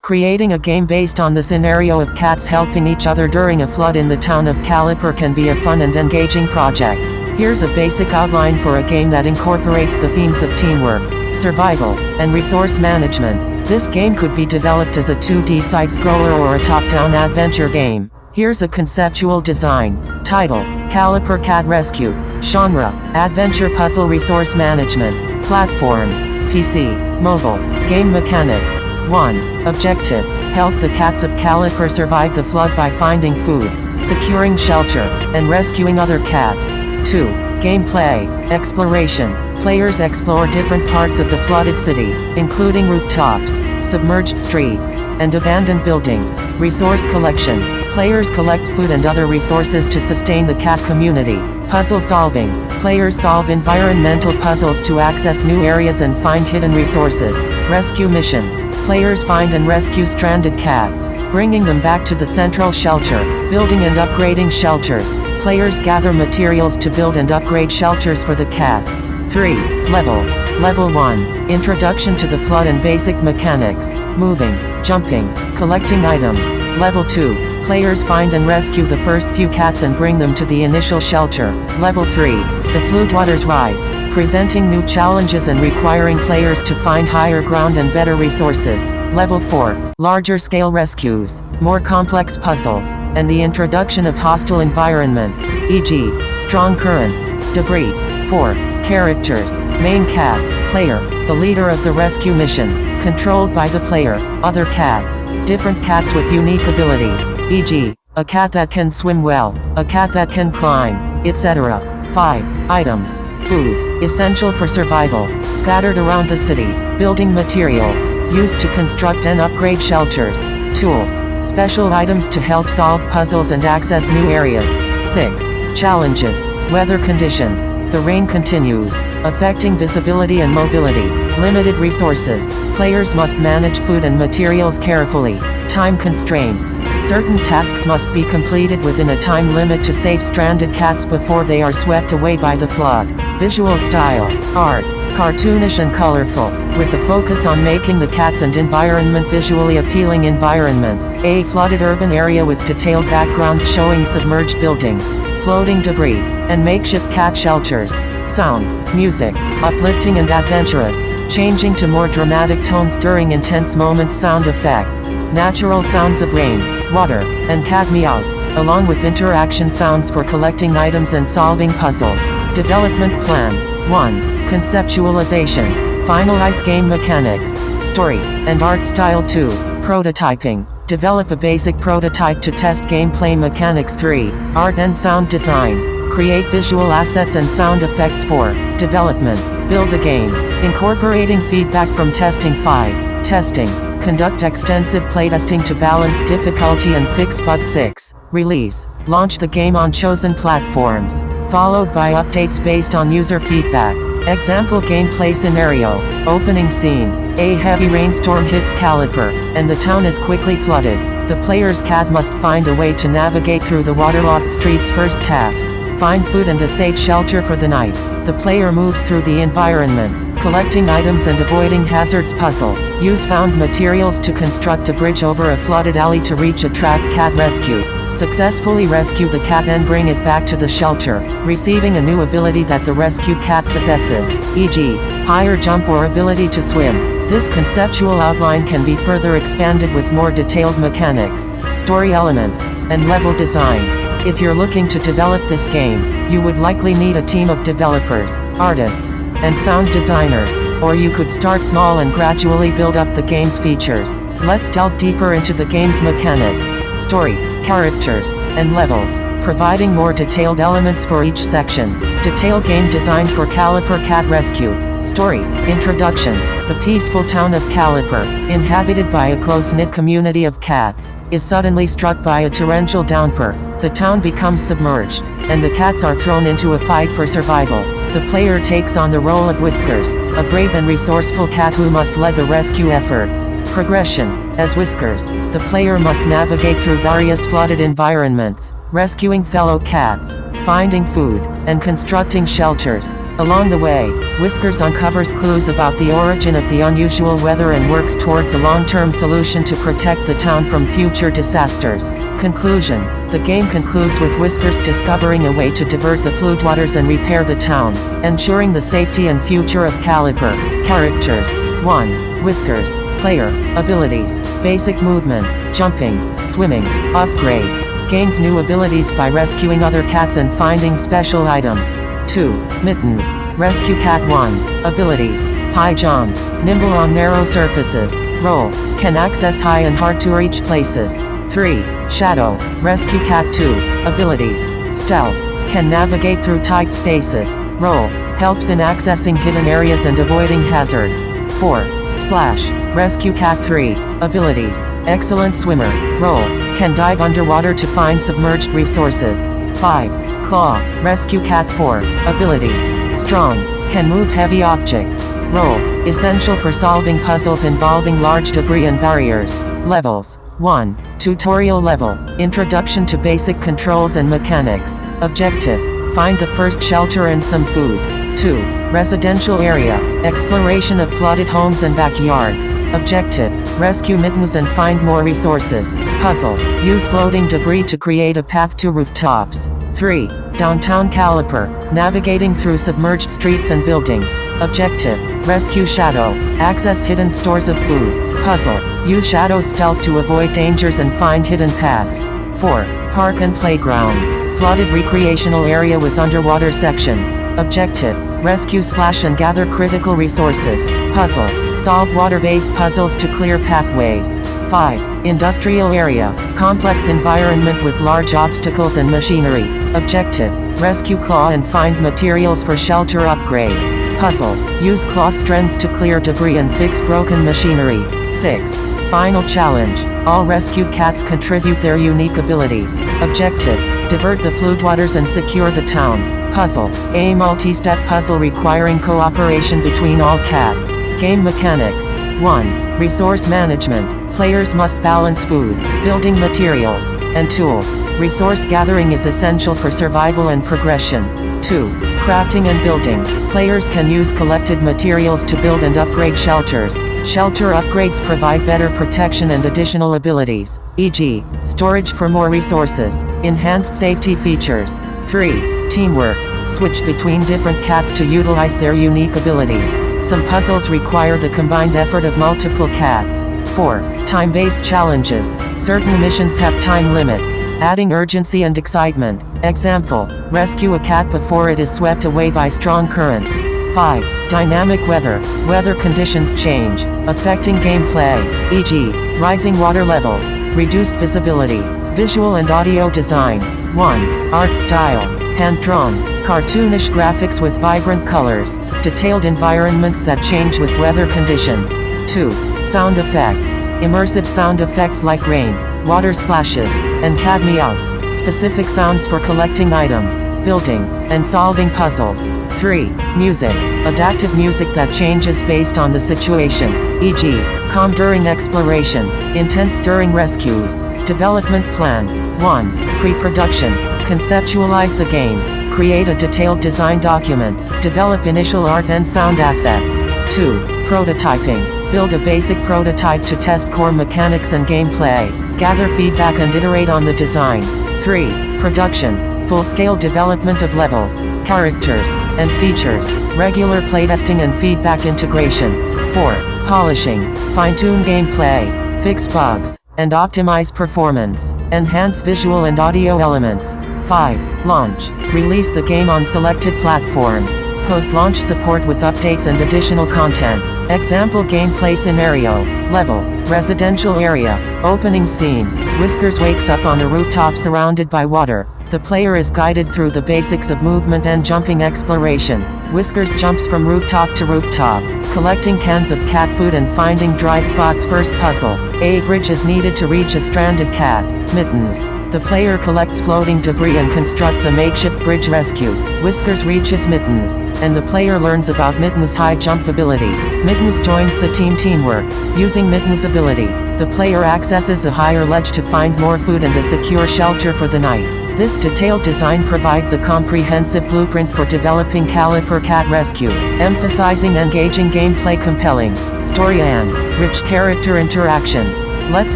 Creating a game based on the scenario of cats helping each other during a flood in the town of Caliper can be a fun and engaging project. Here's a basic outline for a game that incorporates the themes of teamwork, survival, and resource management. This game could be developed as a 2D side-scroller or a top-down adventure game. Here's a conceptual design. Title: Caliper Cat Rescue. Genre: Adventure Puzzle Resource Management. Platforms: PC, Mobile. Game mechanics: 1. Objective: help the cats of Caliper survive the flood by finding food, securing shelter, and rescuing other cats. 2. Gameplay: exploration. Players explore different parts of the flooded city, including rooftops, submerged streets, and abandoned buildings. Resource collection: players collect food and other resources to sustain the cat community. Puzzle solving: players solve environmental puzzles to access new areas and find hidden resources. Rescue missions: players find and rescue stranded cats, bringing them back to the central shelter. Building and upgrading shelters: players gather materials to build and upgrade shelters for the cats. 3. Levels. Level 1. Introduction to the flood and basic mechanics: moving, jumping, collecting items. Level 2. Players find and rescue the first few cats and bring them to the initial shelter. Level 3. The floodwaters rise, presenting new challenges and requiring players to find higher ground and better resources. Level 4. Larger scale rescues, more complex puzzles, and the introduction of hostile environments, e.g., strong currents, debris. 4. Characters. Main cat, player, the leader of the rescue mission, controlled by the player. Other cats, different cats with unique abilities, e.g., a cat that can swim well, a cat that can climb, etc. 5. Items. Food, essential for survival, scattered around the city. Building materials, used to construct and upgrade shelters. Tools, special items to help solve puzzles and access new areas. 6. Challenges. Weather conditions. The rain continues, affecting visibility and mobility. Limited resources. Players must manage food and materials carefully. Time constraints. Certain tasks must be completed within a time limit to save stranded cats before they are swept away by the flood. Visual style. Art. Cartoonish and colorful, with a focus on making the cats and environment visually appealing environment. A flooded urban area with detailed backgrounds showing submerged buildings, floating debris, and makeshift cat shelters. Sound. Music. Uplifting and adventurous, changing to more dramatic tones during intense moments. Sound effects. Natural sounds of rain, water, and cat meows, along with interaction sounds for collecting items and solving puzzles. Development plan. 1. Conceptualization. Finalize game mechanics, story, and art style. 2. Prototyping. Develop a basic prototype to test gameplay mechanics. 3. Art and sound design. Create visual assets and sound effects. 4. Development. Build the game, incorporating feedback from testing. 5. Testing. Conduct extensive playtesting to balance difficulty and fix bugs. 6. Release. Launch the game on chosen platforms, followed by updates based on user feedback. Example gameplay scenario. Opening scene. A heavy rainstorm hits Caliper, and the town is quickly flooded. The player's cat must find a way to navigate through the waterlogged streets. First task: find food and a safe shelter for the night. The player moves through the environment, collecting items and avoiding hazards. Puzzle. Use found materials to construct a bridge over a flooded alley to reach a trapped cat. Rescue. Successfully rescue the cat and bring it back to the shelter, receiving a new ability that the rescued cat possesses, e.g., higher jump or ability to swim. This conceptual outline can be further expanded with more detailed mechanics, story elements, and level designs. If you're looking to develop this game, you would likely need a team of developers, artists, and sound designers, or you could start small and gradually build up the game's features. Let's delve deeper into the game's mechanics, story, characters, and levels, providing more detailed elements for each section. Detailed game design for Caliper Cat Rescue. Story. Introduction. The peaceful town of Caliper, inhabited by a close-knit community of cats, is suddenly struck by a torrential downpour. The town becomes submerged, and the cats are thrown into a fight for survival. The player takes on the role of Whiskers, a brave and resourceful cat who must lead the rescue efforts. Progression. As Whiskers, the player must navigate through various flooded environments, rescuing fellow cats, finding food, and constructing shelters. Along the way, Whiskers uncovers clues about the origin of the unusual weather and works towards a long-term solution to protect the town from future disasters. Conclusion. The game concludes with Whiskers discovering a way to divert the floodwaters and repair the town, ensuring the safety and future of Caliper. Characters. 1. Whiskers. Player. Abilities. Basic movement, jumping, swimming. Upgrades. Gains new abilities by rescuing other cats and finding special items. 2. Mittens. Rescue Cat 1. Abilities. High jump. Nimble on narrow surfaces. Roll. Can access high and hard to reach places. 3. Shadow. Rescue Cat 2. Abilities. Stealth. Can navigate through tight spaces. Roll. Helps in accessing hidden areas and avoiding hazards. 4. Splash. Rescue Cat 3. Abilities. Excellent swimmer. Roll. Can dive underwater to find submerged resources. 5. Claw. Rescue Cat 4. Abilities. Strong. Can move heavy objects. Roll. Essential for solving puzzles involving large debris and barriers. Levels. 1. Tutorial level. Introduction to basic controls and mechanics. Objective. Find the first shelter and some food. 2. Residential area. Exploration of flooded homes and backyards. Objective. Rescue mittens and find more resources. Puzzle. Use floating debris to create a path to rooftops. 3. Downtown Caliper. Navigating through submerged streets and buildings. Objective. Rescue Shadow. Access hidden stores of food. Puzzle. Use Shadow's stealth to avoid dangers and find hidden paths. 4. Park and playground. Flooded recreational area with underwater sections. Objective. Rescue Splash and gather critical resources. Puzzle. Solve water-based puzzles to clear pathways. 5. Industrial area. Complex environment with large obstacles and machinery. Objective. Rescue Claw and find materials for shelter upgrades. Puzzle. Use Claw strength to clear debris and fix broken machinery. 6. Final challenge. All rescued cats contribute their unique abilities. Objective. Divert the floodwaters and secure the town. Puzzle. A multi-step puzzle requiring cooperation between all cats. Game mechanics. 1. Resource management. Players must balance food, building materials, and tools. Resource gathering is essential for survival and progression. 2. Crafting and building. Players can use collected materials to build and upgrade shelters. Shelter upgrades provide better protection and additional abilities, e.g., storage for more resources, enhanced safety features. 3. Teamwork. Switch between different cats to utilize their unique abilities. Some puzzles require the combined effort of multiple cats. 4. Time-based challenges. Certain missions have time limits, adding urgency and excitement. Example, rescue a cat before it is swept away by strong currents. 5. Dynamic weather. Weather conditions change, affecting gameplay, e.g., rising water levels, reduced visibility. Visual and audio design. 1. Art style. Hand-drawn, cartoonish graphics with vibrant colors, detailed environments that change with weather conditions. 2. Sound effects. Immersive sound effects like rain, water splashes, and cat meows. Specific sounds for collecting items, building, and solving puzzles. 3. Music. Adaptive music that changes based on the situation, e.g., calm during exploration, intense during rescues. Development plan. 1. Pre-production. Conceptualize the game. Create a detailed design document. Develop initial art and sound assets. 2. Prototyping. Build a basic prototype to test core mechanics and gameplay. Gather feedback and iterate on the design. 3. Production. Full-scale development of levels, characters, and features. Regular playtesting and feedback integration. 4. Polishing. Fine-tune gameplay. Fix bugs, and optimize performance. Enhance visual and audio elements. 5. Launch. Release the game on selected platforms. Post-launch support with updates and additional content. Example gameplay scenario. Level. Residential area. Opening scene. Whiskers wakes up on a rooftop surrounded by water. The player is guided through the basics of movement and jumping exploration. Whiskers jumps from rooftop to rooftop, collecting cans of cat food and finding dry spots. First puzzle. A bridge is needed to reach a stranded cat. Mittens. The player collects floating debris and constructs a makeshift bridge. Rescue. Whiskers reaches Mittens, and the player learns about Mittens' high jump ability. Mittens joins the team. Teamwork. Using Mittens' ability, the player accesses a higher ledge to find more food and a secure shelter for the night. This detailed design provides a comprehensive blueprint for developing Caliper Cat Rescue, emphasizing engaging gameplay, compelling story and rich character interactions. Let's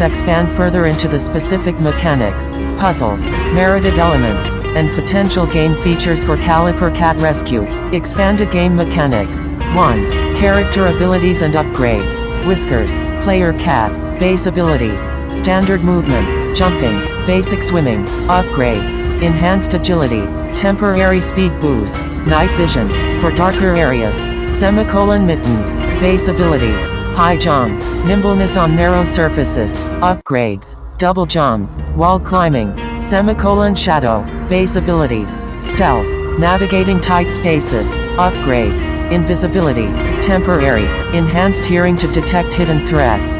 expand further into the specific mechanics, puzzles, narrative elements, and potential game features for Caliper Cat Rescue. Expanded game mechanics. 1. Character abilities and upgrades. Whiskers, player cat, base abilities, standard movement, jumping, basic swimming, upgrades, enhanced agility, temporary speed boost, night vision, for darker areas, mittens, base abilities, high jump, nimbleness on narrow surfaces, upgrades, double jump, wall climbing, shadow, base abilities, stealth, navigating tight spaces, upgrades, invisibility, temporary, enhanced hearing to detect hidden threats,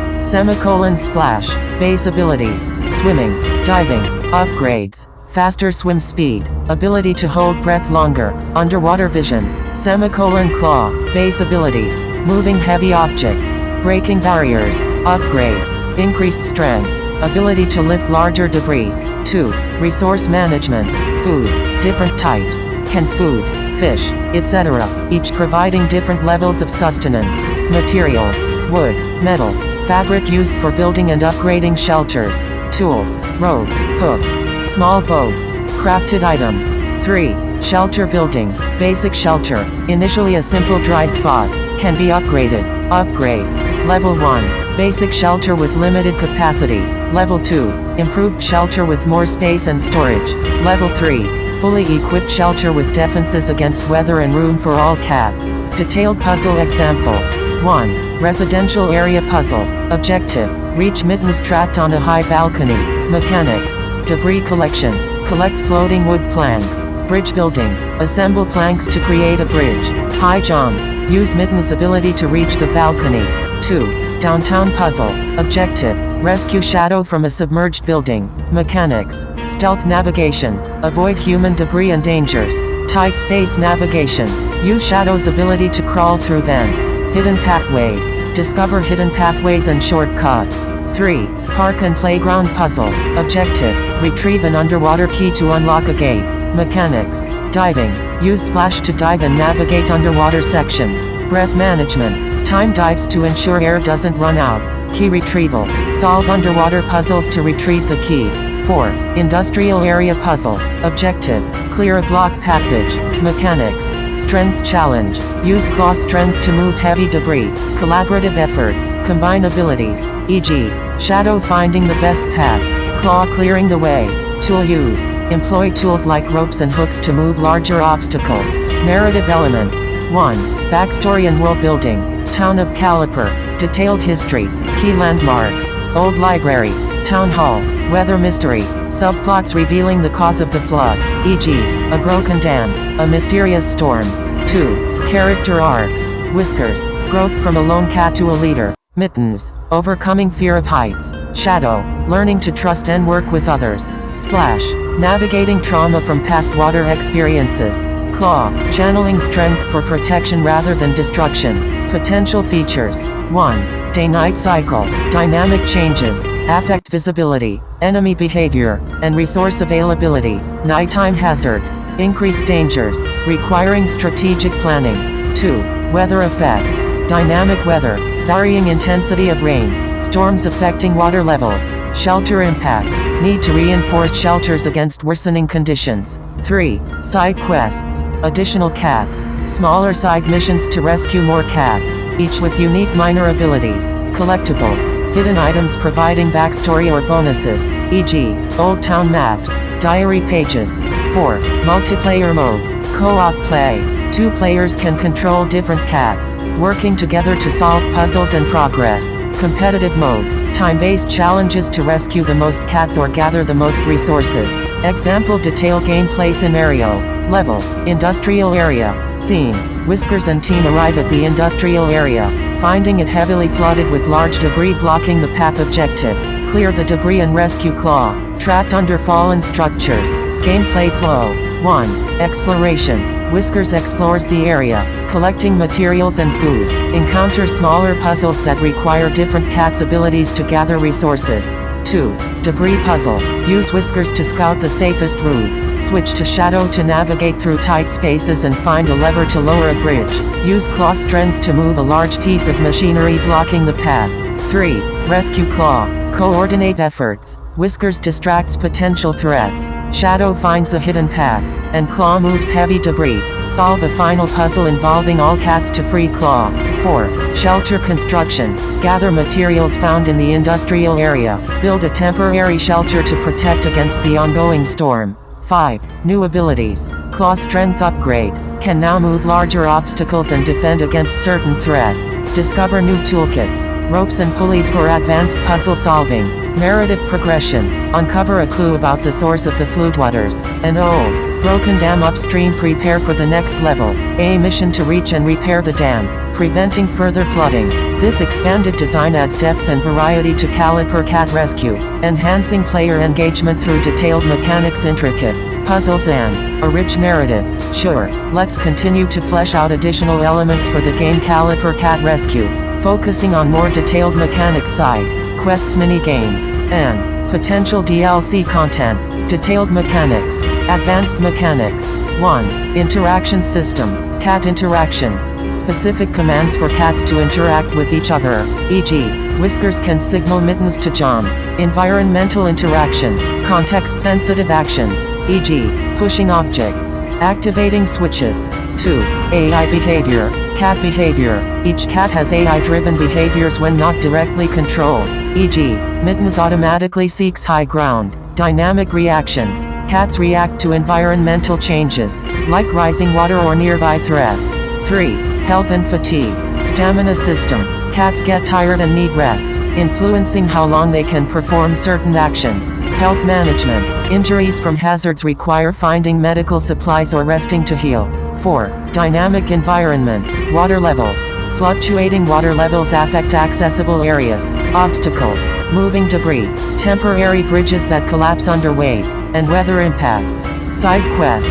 splash, base abilities, swimming, diving, upgrades, faster swim speed, ability to hold breath longer, underwater vision, claw, base abilities, moving heavy objects, breaking barriers, upgrades, increased strength, ability to lift larger debris. 2. Resource management, food, different types, canned food, fish, etc., each providing different levels of sustenance. Materials, wood, metal, fabric used for building and upgrading shelters, tools, rope, hooks, small boats, crafted items. 3. Shelter building, basic shelter, initially a simple dry spot, can be upgraded. Upgrades, level 1, basic shelter with limited capacity. Level 2, improved shelter with more space and storage. Level 3, fully equipped shelter with defenses against weather and room for all cats. Detailed puzzle examples. 1. Residential area puzzle. Objective, reach mittens trapped on a high balcony. Mechanics, debris collection, collect floating wood planks. Bridge building, assemble planks to create a bridge. High jump, use mittens' ability to reach the balcony. 2. Downtown puzzle. Objective, rescue Shadow from a submerged building. Mechanics, stealth navigation, avoid human debris and dangers. Tight space navigation, use Shadow's ability to crawl through vents. Hidden pathways, discover hidden pathways and shortcuts. 3. Park and playground puzzle. Objective, retrieve an underwater key to unlock a gate. Mechanics, diving, use splash to dive and navigate underwater sections. Breath management, time dives to ensure air doesn't run out. Key retrieval, solve underwater puzzles to retrieve the key. 4. Industrial area puzzle. Objective, clear a block passage. Mechanics, strength challenge, use claw strength to move heavy debris. Collaborative effort, combine abilities, e.g., Shadow finding the best path, claw clearing the way. Tool use, employ tools like ropes and hooks to move larger obstacles. Narrative elements. 1. Backstory and world building. Town of Caliper, detailed history, key landmarks, old library, town hall, weather mystery, subplots revealing the cause of the flood, e.g., a broken dam, a mysterious storm. 2. Character arcs. Whiskers, growth from a lone cat to a leader. Mittens, overcoming fear of heights. Shadow, learning to trust and work with others. Splash, navigating trauma from past water experiences. Claw, channeling strength for protection rather than destruction. Potential features. 1. Day-night cycle, dynamic changes, affect visibility, enemy behavior, and resource availability. Nighttime hazards, increased dangers, requiring strategic planning. 2. Weather effects, dynamic weather, varying intensity of rain, storms affecting water levels. Shelter impact, need to reinforce shelters against worsening conditions. 3. Side quests, additional cats, smaller side missions to rescue more cats, each with unique minor abilities. Collectibles, hidden items providing backstory or bonuses, e.g., old town maps, diary pages. 4. Multiplayer mode, co-op play, 2 players can control different cats, working together to solve puzzles and progress. Competitive mode, time-based challenges to rescue the most cats or gather the most resources. Example detail gameplay scenario. Level, industrial area. Scene, Whiskers and team arrive at the industrial area, finding it heavily flooded with large debris blocking the path. Objective, clear the debris and rescue Claw, trapped under fallen structures. Gameplay flow. 1. Exploration. Whiskers explores the area, collecting materials and food, encounters smaller puzzles that require different cats' abilities to gather resources. 2. Debris puzzle. Use Whiskers to scout the safest route. Switch to Shadow to navigate through tight spaces and find a lever to lower a bridge. Use Claw strength to move a large piece of machinery blocking the path. 3. Rescue Claw. Coordinate efforts. Whiskers distracts potential threats. Shadow finds a hidden path, and Claw moves heavy debris. Solve a final puzzle involving all cats to free Claw. 4. Shelter construction. Gather materials found in the industrial area. Build a temporary shelter to protect against the ongoing storm. 5. New abilities. Claw strength upgrade. Can now move larger obstacles and defend against certain threats. Discover new toolkits. Ropes and pulleys for advanced puzzle solving. Narrative progression. Uncover a clue about the source of the floodwaters. An old, broken dam upstream. Prepare for the next level. A mission to reach and repair the dam, preventing further flooding. This expanded design adds depth and variety to Caliper Cat Rescue, enhancing player engagement through detailed mechanics, intricate puzzles, and a rich narrative. Sure, let's continue to flesh out additional elements for the game Caliper Cat Rescue, focusing on more detailed mechanics, side quests, mini-games, and potential DLC content. Detailed mechanics. Advanced mechanics. 1. Interaction system. Cat interactions. Specific commands for cats to interact with each other, e.g., Whiskers can signal Mittens to jump. Environmental interaction. Context-sensitive actions, e.g., pushing objects, activating switches. 2. AI behavior. Cat behavior. Each cat has AI-driven behaviors when not directly controlled, e.g., Mittens automatically seeks high ground. Dynamic reactions. Cats react to environmental changes, like rising water or nearby threats. 3. Health and fatigue. Stamina system. Cats get tired and need rest, influencing how long they can perform certain actions. Health management. Injuries from hazards require finding medical supplies or resting to heal. 4. Dynamic environment. Water levels. Fluctuating water levels affect accessible areas, obstacles, moving debris, temporary bridges that collapse under weight, and weather impacts. Side quests.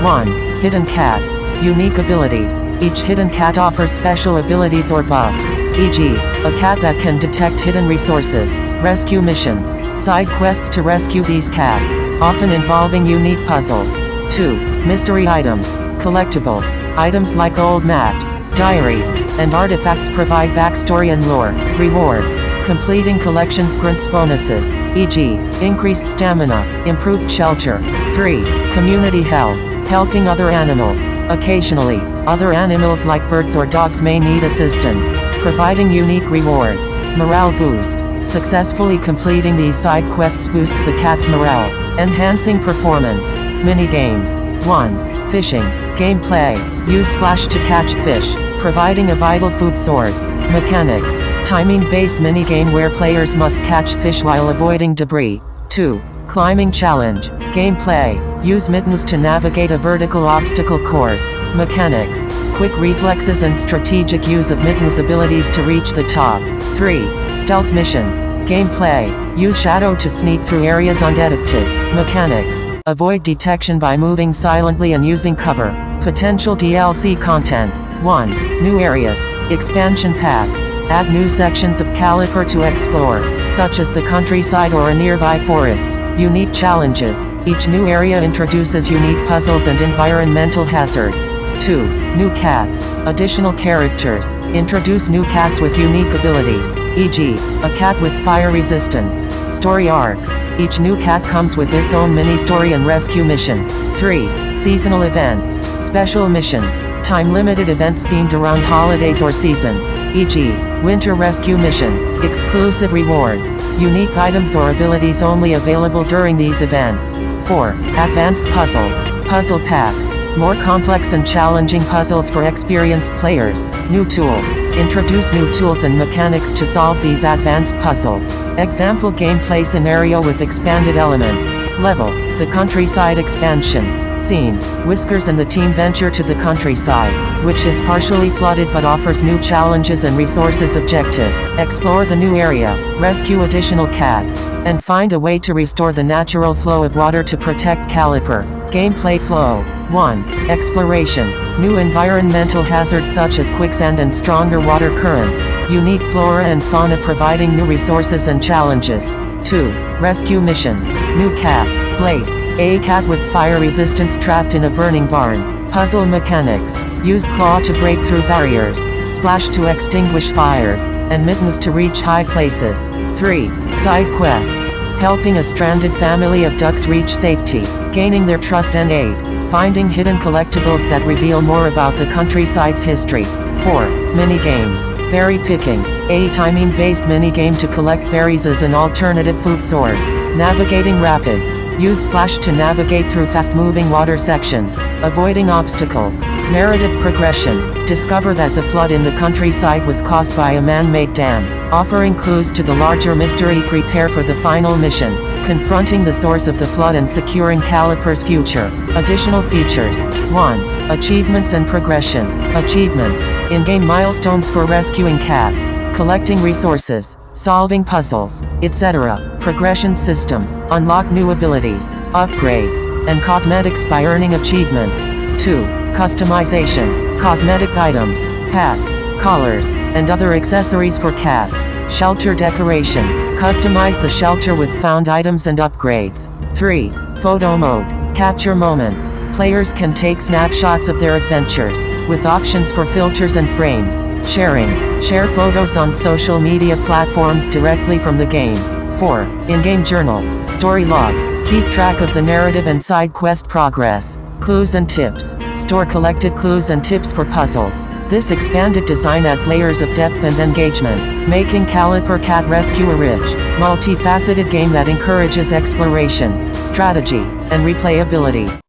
1. Hidden cats. Unique abilities. Each hidden cat offers special abilities or buffs, e.g., a cat that can detect hidden resources. Rescue missions. Side quests to rescue these cats, often involving unique puzzles. 2. Mystery items. Collectibles. Items like old maps, diaries, and artifacts provide backstory and lore. Rewards. Completing collections grants bonuses, e.g., increased stamina, improved shelter. 3. Community help. Helping other animals. Occasionally, other animals like birds or dogs may need assistance, providing unique rewards. Morale boost. Successfully completing these side quests boosts the cat's morale, enhancing performance. Mini-games. 1. Fishing. Gameplay. Use Splash to catch fish, providing a vital food source. Mechanics. Timing-based minigame where players must catch fish while avoiding debris. 2. Climbing challenge. Gameplay. Use Mittens to navigate a vertical obstacle course. Mechanics. Quick reflexes and strategic use of Mittens' abilities to reach the top. 3. Stealth missions. Gameplay. Use Shadow to sneak through areas undetected. Mechanics. Avoid detection by moving silently and using cover. Potential DLC content. 1. New areas. Expansion packs. Add new sections of Caliper to explore, such as the countryside or a nearby forest. Unique challenges. Each new area introduces unique puzzles and environmental hazards. 2. New cats. Additional characters. Introduce new cats with unique abilities, e.g., a cat with fire resistance. Story arcs. Each new cat comes with its own mini-story and rescue mission. 3. Seasonal events. Special missions. Time-limited events themed around holidays or seasons, e.g., Winter Rescue Mission. Exclusive rewards. Unique items or abilities only available during these events. 4. Advanced puzzles. Puzzle packs. More complex and challenging puzzles for experienced players. New tools. Introduce new tools and mechanics to solve these advanced puzzles. Example gameplay scenario with expanded elements. Level. The countryside expansion. Scene. Whiskers and the team venture to the countryside, which is partially flooded but offers new challenges and resources. Objective. Explore the new area, rescue additional cats, and find a way to restore the natural flow of water to protect Caliper. Gameplay flow. 1. Exploration. New environmental hazards such as quicksand and stronger water currents. Unique flora and fauna providing new resources and challenges. 2. Rescue missions. New cat. Place. A cat with fire resistance trapped in a burning barn. Puzzle mechanics. Use claw to break through barriers. Splash to extinguish fires. And mittens to reach high places. 3. Side quests. Helping a stranded family of ducks reach safety. Gaining their trust and aid. Finding hidden collectibles that reveal more about the countryside's history. 4. Mini-games. Berry picking. A timing-based mini-game to collect berries as an alternative food source. Navigating rapids. Use splash to navigate through fast-moving water sections. Avoiding obstacles. Narrative progression. Discover that the flood in the countryside was caused by a man-made dam. Offering clues to the larger mystery. Prepare for the final mission. Confronting the source of the flood and securing Caliper's future. Additional features. 1. Achievements and progression. Achievements. In-game milestones for rescuing cats. Collecting resources. Solving puzzles, etc. Progression system. Unlock new abilities, upgrades, and cosmetics by earning achievements. 2. Customization. Cosmetic items, hats, collars, and other accessories for cats. Shelter decoration. Customize the shelter with found items and upgrades. 3. Photo mode. Capture moments. Players can take snapshots of their adventures, with options for filters and frames. Sharing. Share photos on social media platforms directly from the game. 4. In-game journal. Story log. Keep track of the narrative and side quest progress. Clues and tips. Store collected clues and tips for puzzles. This expanded design adds layers of depth and engagement, making Caliper Cat Rescue a rich, multifaceted game that encourages exploration, strategy, and replayability.